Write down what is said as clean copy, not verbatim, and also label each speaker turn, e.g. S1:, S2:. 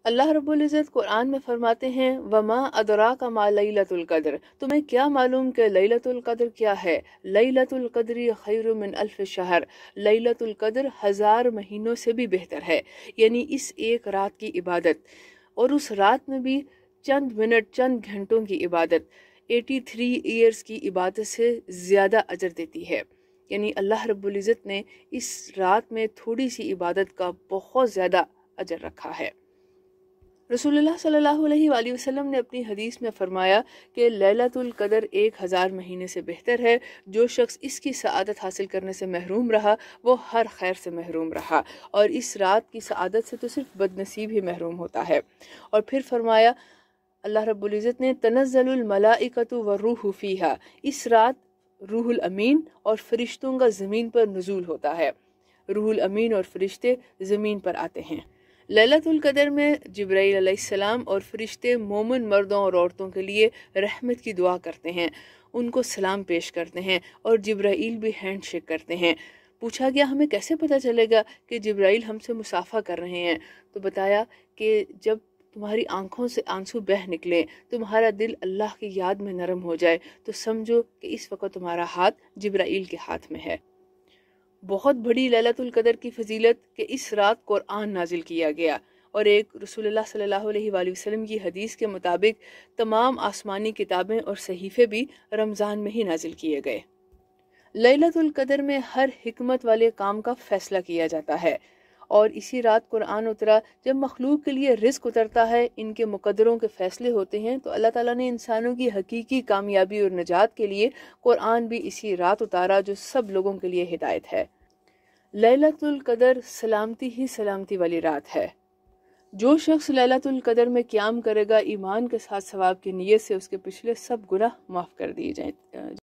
S1: اللہ رب العزت قرآن میں فرماتے ہیں وما ادراک ما لیلۃ القدر، تمہیں کیا معلوم کہ لیلۃ القدر کیا ہے؟ لیلۃ القدر خیر من الف شہر، لیلۃ القدر 1000 مہینوں سے بھی بہتر ہے، یعنی اس ایک رات کی عبادت، اور اس رات میں بھی چند منٹ چند گھنٹوں کی عبادت 83 ایئرز کی عبادت سے زیادہ اجر دیتی ہے۔ یعنی اللہ رب العزت نے اس رات میں تھوڑی سی عبادت کا بہت زیادہ اجر رکھا ہے۔ رسول اللہ صلی اللہ علیہ وآلہ وسلم نے اپنی حدیث میں فرمایا کہ لیلۃ القدر 1000 مہینے سے بہتر ہے، جو شخص اس کی سعادت حاصل کرنے سے محروم رہا وہ ہر خیر سے محروم رہا، اور اس رات کی سعادت سے تو صرف بد نصیب ہی محروم ہوتا ہے۔ اور پھر فرمایا اللہ رب العزت نے تنزل الملائکۃ والروح فیہا، اس رات روح الامین اور فرشتوں کا زمین پر نزول ہوتا ہے، روح الامین اور فرشتے زمین پر آتے ہیں۔ لیلۃ القدر میں جبرائیل علیہ السلام اور فرشتے مومن مردوں اور عورتوں کے لیے رحمت کی دعا کرتے ہیں، ان کو سلام پیش کرتے ہیں، اور جبرائیل بھی ہینڈ شیک کرتے ہیں۔ پوچھا گیا ہمیں کیسے پتہ چلے گا کہ جبرائیل ہم سے مصافحہ کر رہے ہیں؟ تو بتایا کہ جب تمہاری آنکھوں سے آنسو بہہ نکلے، تمہارا دل اللہ کی یاد میں نرم ہو جائے، تو سمجھو کہ اس وقت تمہارا ہاتھ جبرائیل کے ہاتھ میں ہے۔ بہت بڑی لیلۃ القدر کی فضیلت کہ اس رات قرآن نازل کیا گیا، اور ایک رسول اللہ صلی اللہ علیہ وآلہ وسلم کی حدیث کے مطابق تمام آسمانی کتابیں اور صحیفے بھی رمضان میں ہی نازل کیے گئے۔ لیلۃ القدر میں ہر حکمت والے کام کا فیصلہ کیا جاتا ہے، اور اسی رات قرآن اترا۔ جب مخلوق کے لیے رزق اترتا ہے، ان کے مقدروں کے فیصلے ہوتے ہیں، تو اللہ تعالیٰ نے انسانوں کی حقیقی کامیابی اور نجات کے لیے قرآن بھی اسی رات اتارا، جو سب لوگوں کے لیے ہدایت ہے۔ لیلۃ القدر سلامتی ہی سلامتی والی رات ہے۔ جو شخص لیلۃ القدر میں قیام کرے گا، ایمان کے ساتھ ثواب کی نیت سے اس کے پچھلے سب گناہ معاف کر دیے جائیں۔